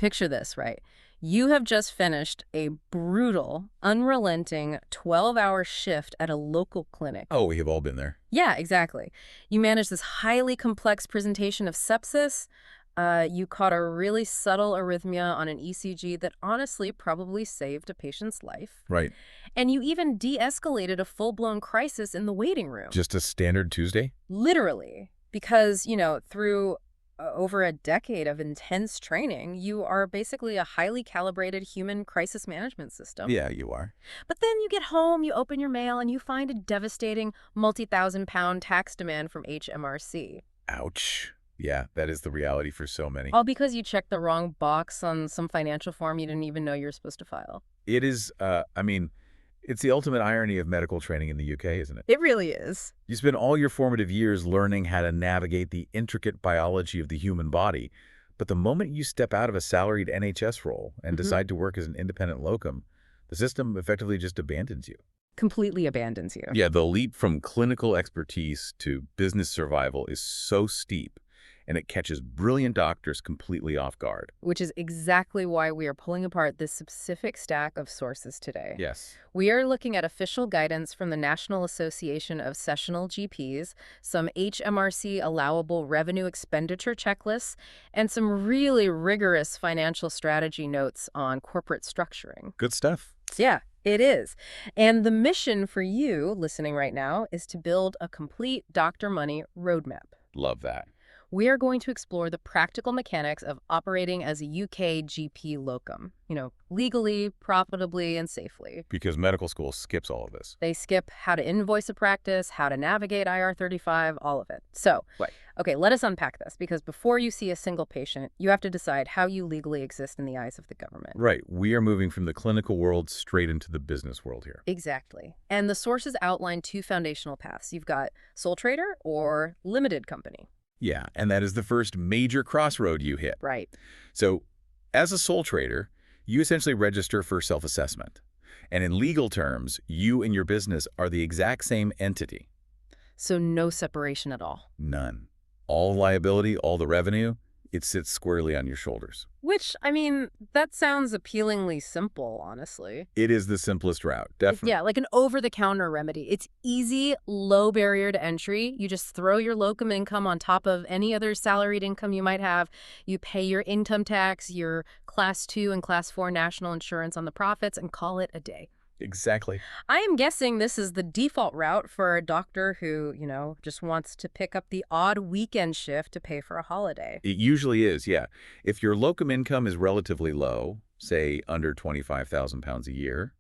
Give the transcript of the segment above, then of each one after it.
Picture this, right? You have just finished a brutal, unrelenting 12-hour shift at a local clinic. Oh, we have all been there. Yeah, exactly. You managed this highly complex presentation of sepsis. You caught a really subtle arrhythmia on an ECG that honestly probably saved a patient's life. Right. And you even de-escalated a full-blown crisis in the waiting room. Just a standard Tuesday? Literally. Because, through over a decade of intense training, you are basically a highly calibrated human crisis management system. Yeah, you are. But then you get home, you open your mail, and you find a devastating multi-thousand-pound tax demand from HMRC. Ouch. Yeah, that is the reality for so many. All because you checked the wrong box on some financial form you didn't even know you were supposed to file. It is, it's the ultimate irony of medical training in the UK, isn't it? It really is. You spend all your formative years learning how to navigate the intricate biology of the human body, but the moment you step out of a salaried NHS role and decide to work as an independent locum, the system effectively just abandons you. Completely abandons you. Yeah, the leap from clinical expertise to business survival is so steep, and it catches brilliant doctors completely off guard. Which is exactly why we are pulling apart this specific stack of sources today. Yes. We are looking at official guidance from the National Association of Sessional GPs, some HMRC allowable revenue expenditure checklists, and some really rigorous financial strategy notes on corporate structuring. Good stuff. Yeah, it is. And the mission for you listening right now is to build a complete Dr. Money roadmap. Love that. We are going to explore the practical mechanics of operating as a UK GP locum, legally, profitably, and safely. Because medical school skips all of this. They skip how to invoice a practice, how to navigate IR35, all of it. So, Right. Okay, let us unpack this, because before you see a single patient, you have to decide how you legally exist in the eyes of the government. Right. We are moving from the clinical world straight into the business world here. Exactly. And the sources outline two foundational paths. You've got sole trader or limited company. Yeah, and that is the first major crossroad you hit. Right. So, as a sole trader, you essentially register for self-assessment. And in legal terms, you and your business are the exact same entity. So no separation at all. None. All liability, all the revenue, it sits squarely on your shoulders. Which, that sounds appealingly simple, honestly. It is the simplest route, definitely. Yeah, like an over-the-counter remedy. It's easy, low barrier to entry. You just throw your locum income on top of any other salaried income you might have. You pay your income tax, your Class 2 and Class 4 national insurance on the profits, and call it a day. Exactly. I am guessing this is the default route for a doctor who, just wants to pick up the odd weekend shift to pay for a holiday. It usually is, yeah. If your locum income is relatively low, say under £25,000 a year,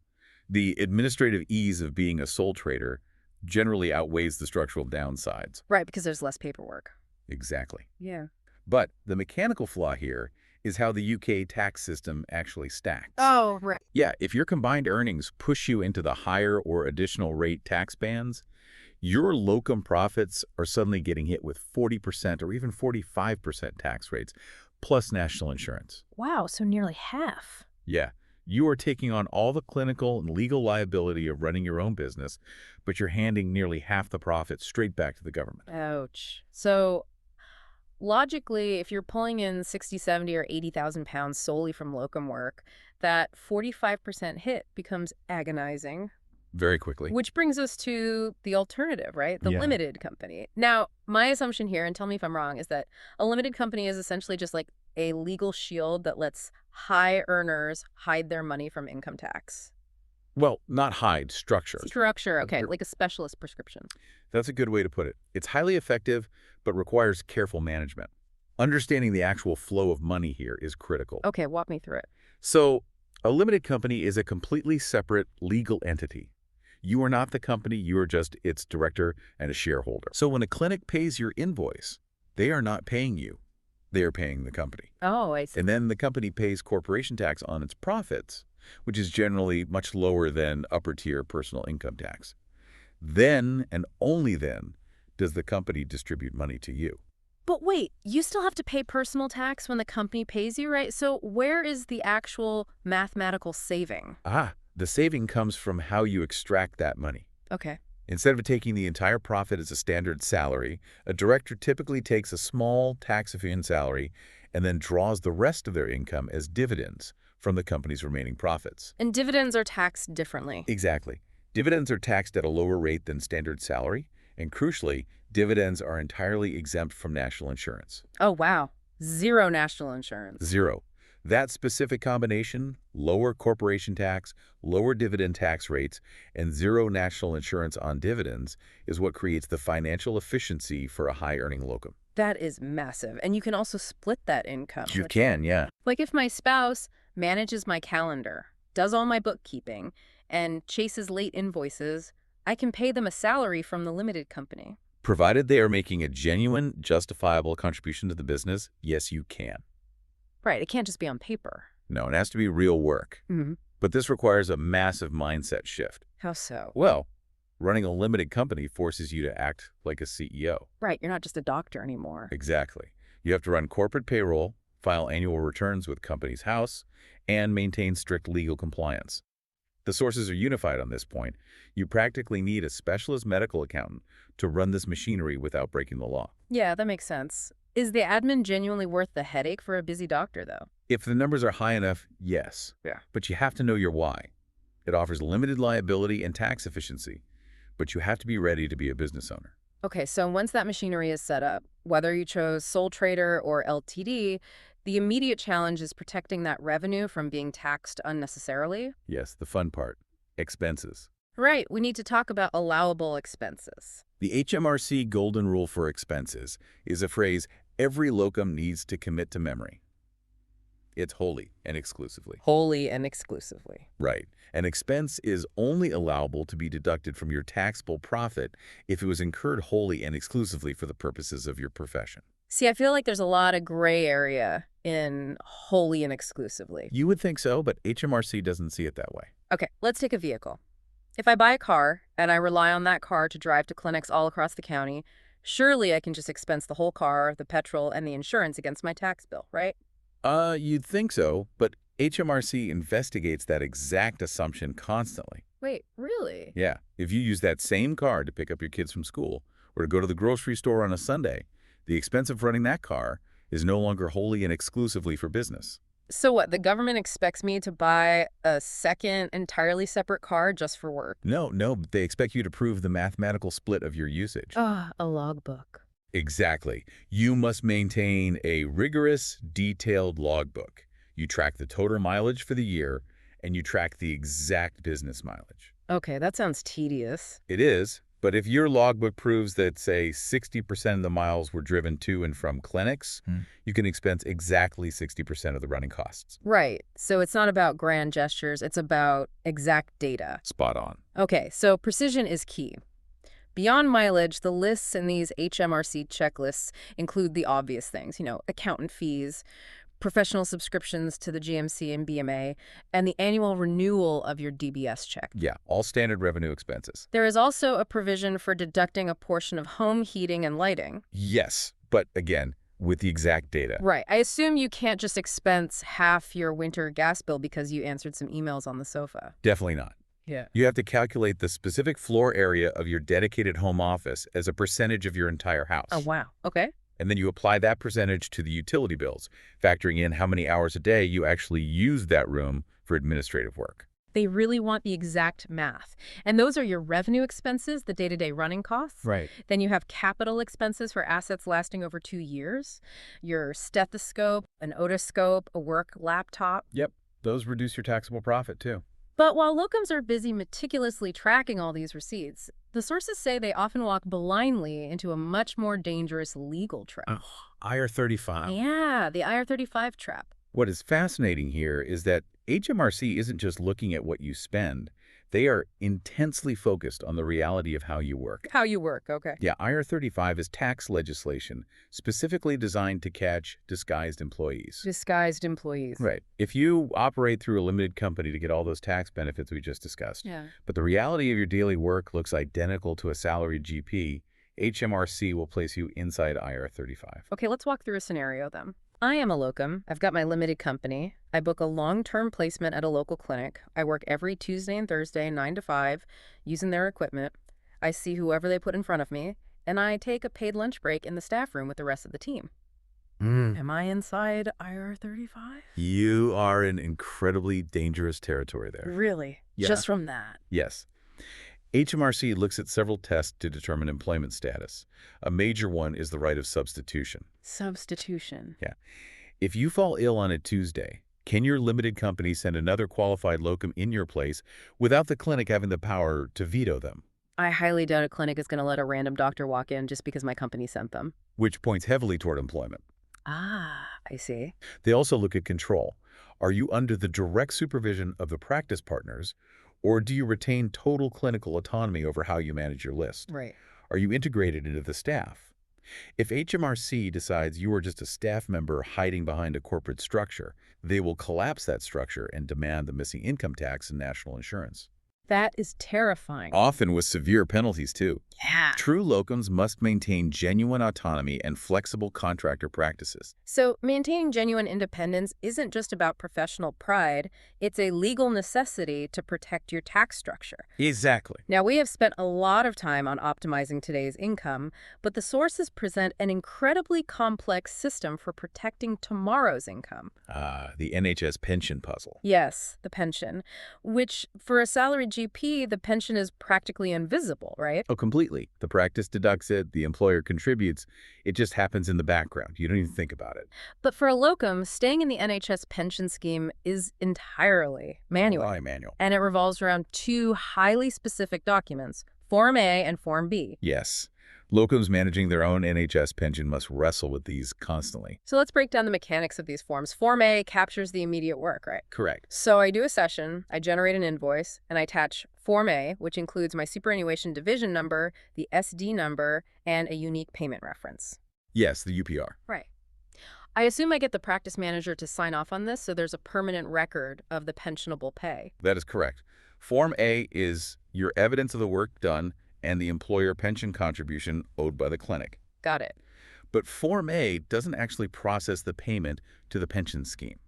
the administrative ease of being a sole trader generally outweighs the structural downsides. Right, because there's less paperwork. Exactly. Yeah. But the mechanical flaw here is how the UK tax system actually stacks. Oh, right. Yeah, if your combined earnings push you into the higher or additional rate tax bands, your locum profits are suddenly getting hit with 40% or even 45% tax rates, plus national insurance. Wow, so nearly half. Yeah, you are taking on all the clinical and legal liability of running your own business, but you're handing nearly half the profits straight back to the government. Ouch. So logically, if you're pulling in 60, 70, or 80,000 pounds solely from locum work, that 45% hit becomes agonizing. Very quickly. Which brings us to the alternative, right? The Yeah. limited company. Now, my assumption here, and tell me if I'm wrong, is that a limited company is essentially just like a legal shield that lets high earners hide their money from income tax. Well, not hide, structure. Structure, okay, like a specialist prescription. That's a good way to put it. It's highly effective, but requires careful management. Understanding the actual flow of money here is critical. Okay, walk me through it. So, a limited company is a completely separate legal entity. You are not the company, you are just its director and a shareholder. So when a clinic pays your invoice, they are not paying you. They are paying the company. Oh, I see. And then the company pays corporation tax on its profits, which is generally much lower than upper-tier personal income tax. Then, and only then, does the company distribute money to you. But wait, you still have to pay personal tax when the company pays you, right? So where is the actual mathematical saving? The saving comes from how you extract that money. Okay. Instead of taking the entire profit as a standard salary, a director typically takes a small tax-efficient salary and then draws the rest of their income as dividends from the company's remaining profits. And dividends are taxed differently. Exactly. Dividends are taxed at a lower rate than standard salary, and crucially, dividends are entirely exempt from national insurance. Oh, wow. Zero national insurance. Zero. That specific combination, lower corporation tax, lower dividend tax rates, and zero national insurance on dividends, is what creates the financial efficiency for a high-earning locum. That is massive. And you can also split that income. You can, yeah. Like if my spouse manages my calendar, does all my bookkeeping, and chases late invoices, I can pay them a salary from the limited company. Provided they are making a genuine, justifiable contribution to the business, yes, you can. Right, it can't just be on paper. No, it has to be real work. Mm-hmm. But this requires a massive mindset shift. How so? Well, running a limited company forces you to act like a CEO. Right, you're not just a doctor anymore. Exactly. You have to run corporate payroll, file annual returns with Companies House, and maintain strict legal compliance. The sources are unified on this point. You practically need a specialist medical accountant to run this machinery without breaking the law. Yeah, that makes sense. Is the admin genuinely worth the headache for a busy doctor, though? If the numbers are high enough, yes. Yeah. But you have to know your why. It offers limited liability and tax efficiency, but you have to be ready to be a business owner. Okay, so once that machinery is set up, whether you chose sole trader or LTD, the immediate challenge is protecting that revenue from being taxed unnecessarily. Yes, the fun part. Expenses. Right, we need to talk about allowable expenses. The HMRC golden rule for expenses is a phrase every locum needs to commit to memory. It's wholly and exclusively. Wholly and exclusively. Right. An expense is only allowable to be deducted from your taxable profit if it was incurred wholly and exclusively for the purposes of your profession. See, I feel like there's a lot of gray area in wholly and exclusively. You would think so, but HMRC doesn't see it that way. Okay, let's take a vehicle. If I buy a car and I rely on that car to drive to clinics all across the county, surely I can just expense the whole car, the petrol, and the insurance against my tax bill, right? You'd think so, but HMRC investigates that exact assumption constantly. Wait, really? Yeah, if you use that same car to pick up your kids from school or to go to the grocery store on a Sunday, the expense of running that car is no longer wholly and exclusively for business. So what, the government expects me to buy a second entirely separate car just for work? No, they expect you to prove the mathematical split of your usage. Ah, a logbook. Exactly. You must maintain a rigorous, detailed logbook. You track the total mileage for the year, and you track the exact business mileage. Okay, that sounds tedious. It is, but if your logbook proves that, say, 60% of the miles were driven to and from clinics, you can expense exactly 60% of the running costs. Right, so it's not about grand gestures, it's about exact data. Spot on. Okay, so precision is key. Beyond mileage, the lists in these HMRC checklists include the obvious things, accountant fees, professional subscriptions to the GMC and BMA, and the annual renewal of your DBS check. Yeah, all standard revenue expenses. There is also a provision for deducting a portion of home heating and lighting. Yes, but again, with the exact data. Right. I assume you can't just expense half your winter gas bill because you answered some emails on the sofa. Definitely not. Yeah. You have to calculate the specific floor area of your dedicated home office as a percentage of your entire house. Oh, wow. Okay. And then you apply that percentage to the utility bills, factoring in how many hours a day you actually use that room for administrative work. They really want the exact math. And those are your revenue expenses, the day-to-day running costs. Right. Then you have capital expenses for assets lasting over 2 years, your stethoscope, an otoscope, a work laptop. Yep. Those reduce your taxable profit, too. But while locums are busy meticulously tracking all these receipts, the sources say they often walk blindly into a much more dangerous legal trap. IR35. Yeah, the IR35 trap. What is fascinating here is that HMRC isn't just looking at what you spend. They are intensely focused on the reality of how you work. How you work, okay. Yeah, IR35 is tax legislation specifically designed to catch disguised employees. Disguised employees. Right. If you operate through a limited company to get all those tax benefits we just discussed, Yeah. but the reality of your daily work looks identical to a salaried GP, HMRC will place you inside IR35. Okay, let's walk through a scenario then. I am a locum. I've got my limited company. I book a long-term placement at a local clinic. I work every Tuesday and Thursday, 9 to 5, using their equipment. I see whoever they put in front of me, and I take a paid lunch break in the staff room with the rest of the team. Am I inside IR35? You are in incredibly dangerous territory there. Really? Yeah. Just from that? Yes. HMRC looks at several tests to determine employment status. A major one is the right of substitution. Substitution. Yeah. If you fall ill on a Tuesday, can your limited company send another qualified locum in your place without the clinic having the power to veto them? I highly doubt a clinic is going to let a random doctor walk in just because my company sent them. Which points heavily toward employment. Ah, I see. They also look at control. Are you under the direct supervision of the practice partners, or do you retain total clinical autonomy over how you manage your list? Right. Are you integrated into the staff? If HMRC decides you are just a staff member hiding behind a corporate structure, they will collapse that structure and demand the missing income tax and national insurance. That is terrifying. Often with severe penalties, too. Yeah. True locums must maintain genuine autonomy and flexible contractor practices. So maintaining genuine independence isn't just about professional pride. It's a legal necessity to protect your tax structure. Exactly. Now, we have spent a lot of time on optimizing today's income, but the sources present an incredibly complex system for protecting tomorrow's income. The NHS pension puzzle. Yes, the pension, which for a salaried GP, the pension is practically invisible, right? Oh, completely. The practice deducts it, the employer contributes. It just happens in the background. You don't even think about it. But for a locum, staying in the NHS pension scheme is entirely manual. Why manual? And it revolves around two highly specific documents, Form A and Form B. Yes. Locums managing their own NHS pension must wrestle with these constantly. So let's break down the mechanics of these forms. Form A captures the immediate work, right? Correct. So I do a session, I generate an invoice, and I attach Form A, which includes my superannuation division number, the SD number, and a unique payment reference. Yes, the UPR. Right. I assume I get the practice manager to sign off on this, so there's a permanent record of the pensionable pay. That is correct. Form A is your evidence of the work done and the employer pension contribution owed by the clinic. Got it. But Form A doesn't actually process the payment to the pension scheme.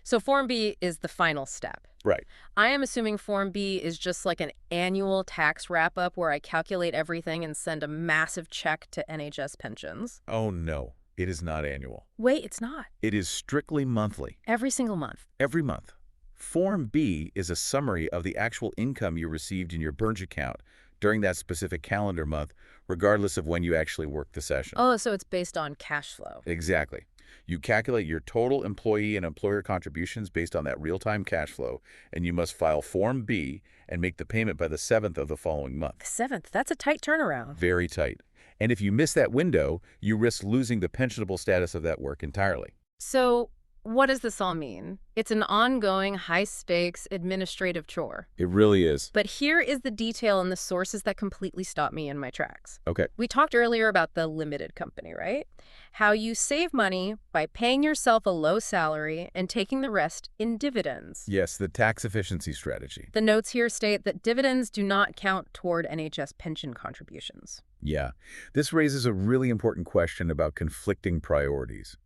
So Form B is the final step. Right. I am assuming Form B is just like an annual tax wrap-up where I calculate everything and send a massive check to NHS pensions. Oh, no. It is not annual. Wait, it's not. It is strictly monthly. Every single month. Every month. Form B is a summary of the actual income you received in your Burge account during that specific calendar month, regardless of when you actually worked the session. Oh, so it's based on cash flow. Exactly. You calculate your total employee and employer contributions based on that real-time cash flow, and you must file Form B and make the payment by the 7th of the following month. The 7th, that's a tight turnaround. Very tight. And if you miss that window, you risk losing the pensionable status of that work entirely. So what does this all mean? It's an ongoing, high-stakes administrative chore. It really is. But here is the detail and the sources that completely stop me in my tracks. Okay. We talked earlier about the limited company, right? How you save money by paying yourself a low salary and taking the rest in dividends. Yes, the tax efficiency strategy. The notes here state that dividends do not count toward NHS pension contributions. Yeah. This raises a really important question about conflicting priorities.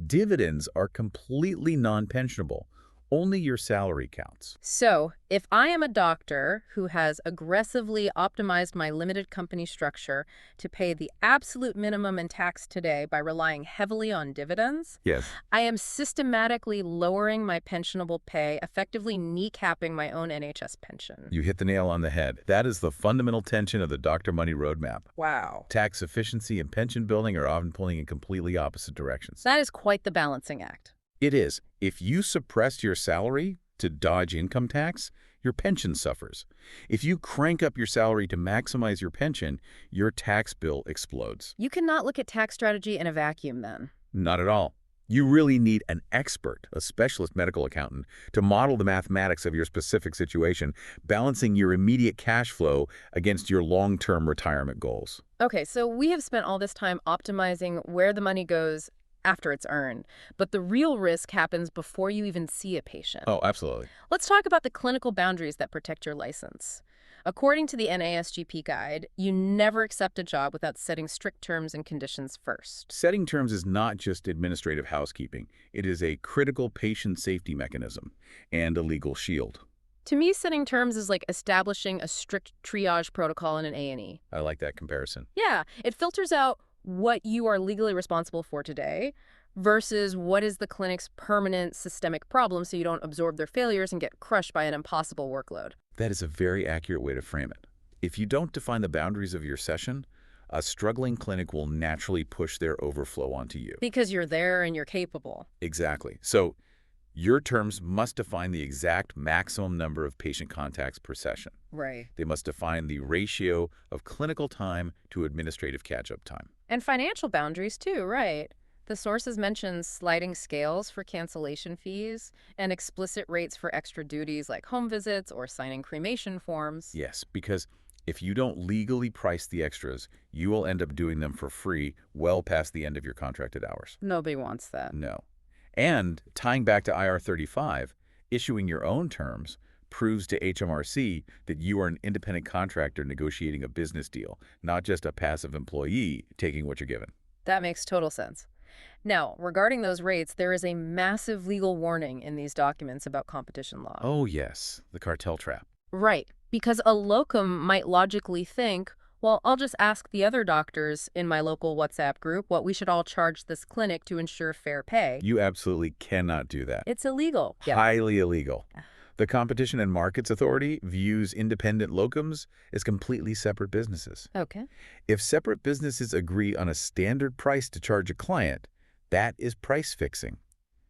Dividends are completely non-pensionable. Only your salary counts. So, if I am a doctor who has aggressively optimized my limited company structure to pay the absolute minimum in tax today by relying heavily on dividends, Yes. I am systematically lowering my pensionable pay, effectively kneecapping my own NHS pension. You hit the nail on the head. That is the fundamental tension of the Dr. Money roadmap. Wow. Tax efficiency and pension building are often pulling in completely opposite directions. That is quite the balancing act. It is. If you suppress your salary to dodge income tax, your pension suffers. If you crank up your salary to maximize your pension, your tax bill explodes. You cannot look at tax strategy in a vacuum then. Not at all. You really need an expert, a specialist medical accountant, to model the mathematics of your specific situation, balancing your immediate cash flow against your long-term retirement goals. Okay, so we have spent all this time optimizing where the money goes after it's earned, but the real risk happens before you even see a patient. Oh, absolutely. Let's talk about the clinical boundaries that protect your license. According to the NASGP guide, you never accept a job without setting strict terms and conditions first. Setting terms is not just administrative housekeeping. It is a critical patient safety mechanism and a legal shield. To me, setting terms is like establishing a strict triage protocol in an A&E. I like that comparison. Yeah, it filters out what you are legally responsible for today versus what is the clinic's permanent systemic problem so you don't absorb their failures and get crushed by an impossible workload. That is a very accurate way to frame it. If you don't define the boundaries of your session, a struggling clinic will naturally push their overflow onto you. Because you're there and you're capable. Exactly. So your terms must define the exact maximum number of patient contacts per session. Right. They must define the ratio of clinical time to administrative catch-up time. And financial boundaries too, right? The sources mention sliding scales for cancellation fees and explicit rates for extra duties like home visits or signing cremation forms. Yes, because if you don't legally price the extras, you will end up doing them for free well past the end of your contracted hours. Nobody wants that. No. And tying back to IR35, issuing your own terms proves to HMRC that you are an independent contractor negotiating a business deal, not just a passive employee taking what you're given. That makes total sense. Now, regarding those rates, there is a massive legal warning in these documents about competition law. Oh, yes, the cartel trap. Right, because a locum might logically think, well, I'll just ask the other doctors in my local WhatsApp group what we should all charge this clinic to ensure fair pay. You absolutely cannot do that. It's illegal. Highly illegal. The Competition and Markets Authority views independent locums as completely separate businesses. Okay. If separate businesses agree on a standard price to charge a client, that is price fixing.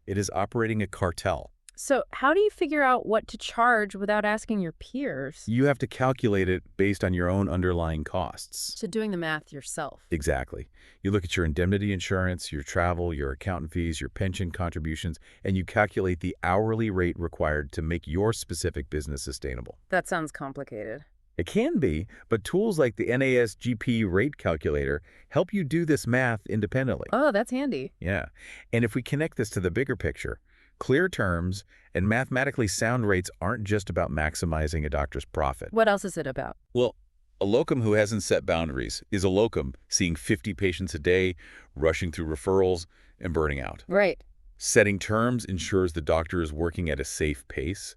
It is operating a cartel. So how do you figure out what to charge without asking your peers? You have to calculate it based on your own underlying costs. So doing the math yourself. Exactly. You look at your indemnity insurance, your travel, your accountant fees, your pension contributions, and you calculate the hourly rate required to make your specific business sustainable. That sounds complicated. It can be, but tools like the NASGP rate calculator help you do this math independently. Oh, that's handy. Yeah. And if we connect this to the bigger picture, clear terms and mathematically sound rates aren't just about maximizing a doctor's profit. What else is it about? Well, a locum who hasn't set boundaries is a locum seeing 50 patients a day, rushing through referrals, and burning out. Right. Setting terms ensures the doctor is working at a safe pace,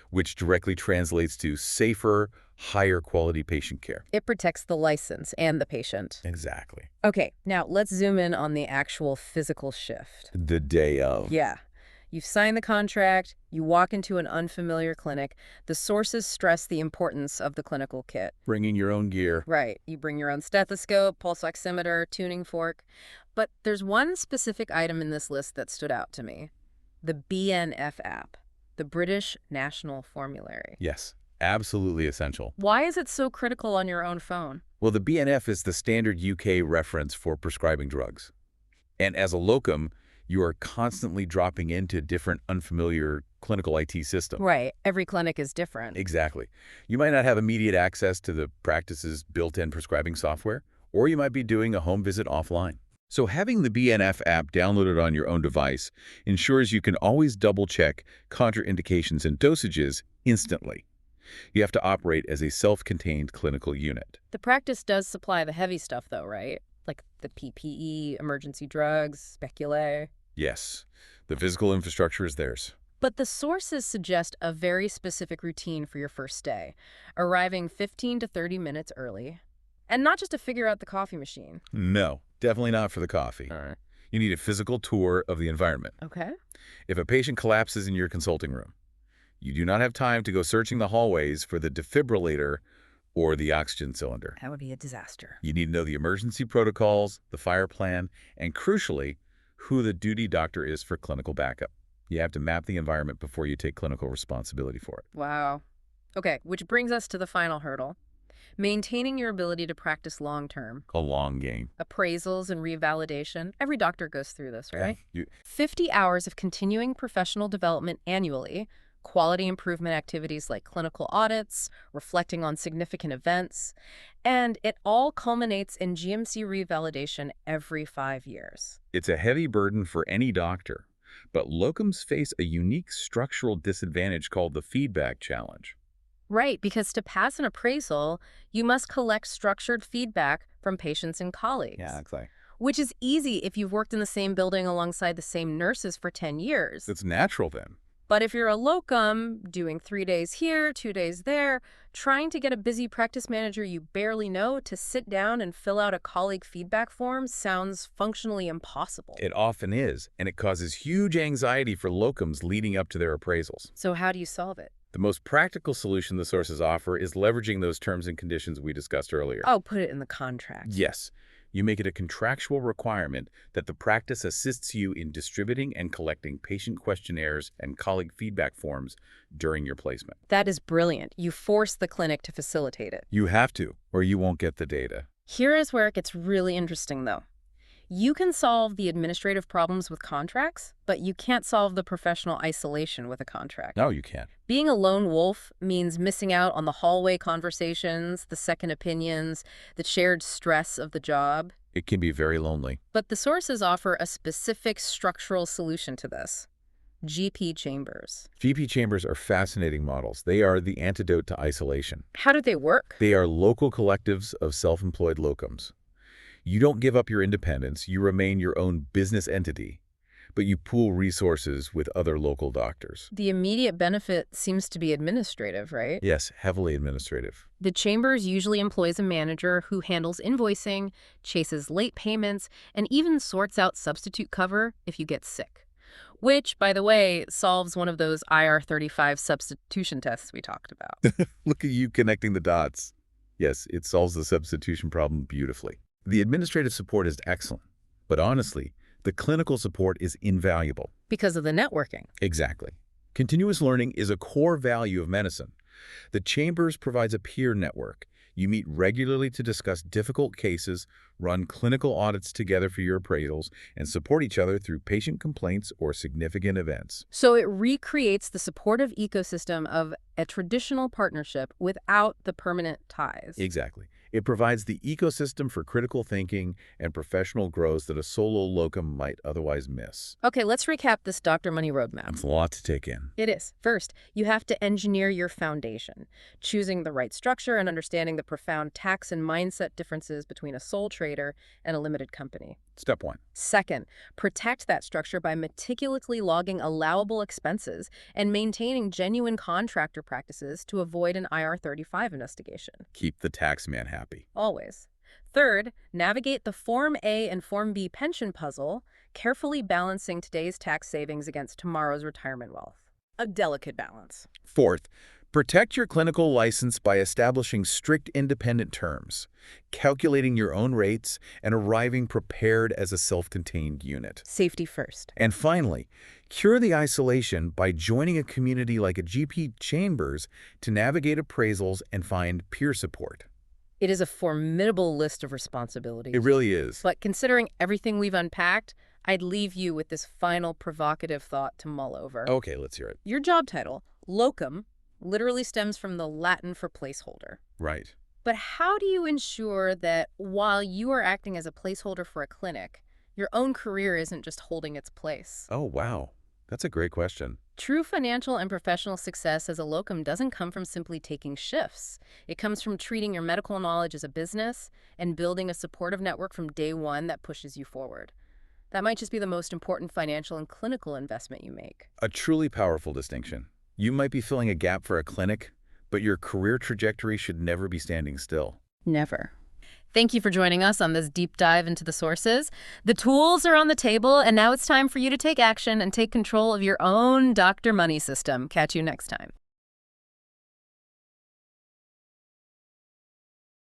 which directly translates to safer, higher quality patient care. It protects the license and the patient. Exactly. Okay, now let's zoom in on the actual physical shift. The day of. Yeah. You've signed the contract, you walk into an unfamiliar clinic. The sources stress the importance of the clinical kit. Bringing your own gear. Right. You bring your own stethoscope, pulse oximeter, tuning fork. But there's one specific item in this list that stood out to me. The BNF app, the British National Formulary. Yes, absolutely essential. Why is it so critical on your own phone? Well, the BNF is the standard UK reference for prescribing drugs. And as a locum, you are constantly dropping into different unfamiliar clinical IT systems. Right. Every clinic is different. Exactly. You might not have immediate access to the practice's built-in prescribing software, or you might be doing a home visit offline. So having the BNF app downloaded on your own device ensures you can always double-check contraindications and dosages instantly. You have to operate as a self-contained clinical unit. The practice does supply the heavy stuff, though, right? Like the PPE, emergency drugs, speculae. Yes, the physical infrastructure is theirs. But the sources suggest a very specific routine for your first day, arriving 15 to 30 minutes early. And not just to figure out the coffee machine. No, definitely not for the coffee. All right. You need a physical tour of the environment. Okay. If a patient collapses in your consulting room, you do not have time to go searching the hallways for the defibrillator or the oxygen cylinder. That would be a disaster. You need to know the emergency protocols, the fire plan, and crucially, who the duty doctor is for clinical backup. You have to map the environment before you take clinical responsibility for it. Wow. Okay, which brings us to the final hurdle. Maintaining your ability to practice long-term. A long game. Appraisals and revalidation. Every doctor goes through this, right? Yeah. 50 hours of continuing professional development annually, quality improvement activities like clinical audits, reflecting on significant events, and it all culminates in GMC revalidation every 5 years. It's a heavy burden for any doctor, but locums face a unique structural disadvantage called the feedback challenge. Right, because to pass an appraisal, you must collect structured feedback from patients and colleagues. Yeah, exactly. Which is easy if you've worked in the same building alongside the same nurses for 10 years. It's natural then. But if you're a locum, doing 3 days here, 2 days there, trying to get a busy practice manager you barely know to sit down and fill out a colleague feedback form sounds functionally impossible. It often is, and it causes huge anxiety for locums leading up to their appraisals. So how do you solve it? The most practical solution the sources offer is leveraging those terms and conditions we discussed earlier. Oh, put it in the contract. Yes. You make it a contractual requirement that the practice assists you in distributing and collecting patient questionnaires and colleague feedback forms during your placement. That is brilliant. You force the clinic to facilitate it. You have to, or you won't get the data. Here is where it gets really interesting, though. You can solve the administrative problems with contracts, but you can't solve the professional isolation with a contract. No, you can't. Being a lone wolf means missing out on the hallway conversations, the second opinions, the shared stress of the job. It can be very lonely. But the sources offer a specific structural solution to this. GP chambers. GP chambers are fascinating models. They are the antidote to isolation. How do they work? They are local collectives of self-employed locums. You don't give up your independence, you remain your own business entity, but you pool resources with other local doctors. The immediate benefit seems to be administrative, right? Yes, heavily administrative. The chambers usually employs a manager who handles invoicing, chases late payments, and even sorts out substitute cover if you get sick. Which, by the way, solves one of those IR35 substitution tests we talked about. Look at you connecting the dots. Yes, it solves the substitution problem beautifully. The administrative support is excellent, but honestly, the clinical support is invaluable. Because of the networking. Exactly. Continuous learning is a core value of medicine. The Chambers provides a peer network. You meet regularly to discuss difficult cases, run clinical audits together for your appraisals, and support each other through patient complaints or significant events. So it recreates the supportive ecosystem of a traditional partnership without the permanent ties. Exactly. It provides the ecosystem for critical thinking and professional growth that a solo locum might otherwise miss. Okay, let's recap this Dr. Money roadmap. It's a lot to take in. It is. First, you have to engineer your foundation, choosing the right structure and understanding the profound tax and mindset differences between a sole trader and a limited company. Step 1. Second, protect that structure by meticulously logging allowable expenses and maintaining genuine contractor practices to avoid an IR35 investigation. Keep the tax man happy. Always. Third, navigate the Form A and Form B pension puzzle, carefully balancing today's tax savings against tomorrow's retirement wealth. A delicate balance. Fourth, protect your clinical license by establishing strict independent terms, calculating your own rates, and arriving prepared as a self-contained unit. Safety first. And finally, cure the isolation by joining a community like a GP Chambers to navigate appraisals and find peer support. It is a formidable list of responsibilities. It really is. But considering everything we've unpacked, I'd leave you with this final provocative thought to mull over. Okay, let's hear it. Your job title, locum, literally stems from the Latin for placeholder. Right. But how do you ensure that while you are acting as a placeholder for a clinic, your own career isn't just holding its place? Oh, wow. That's a great question. True financial and professional success as a locum doesn't come from simply taking shifts. It comes from treating your medical knowledge as a business and building a supportive network from day one that pushes you forward. That might just be the most important financial and clinical investment you make. A truly powerful distinction. You might be filling a gap for a clinic, but your career trajectory should never be standing still. Never. Thank you for joining us on this deep dive into the sources. The tools are on the table, and now it's time for you to take action and take control of your own Dr. Money system. Catch you next time.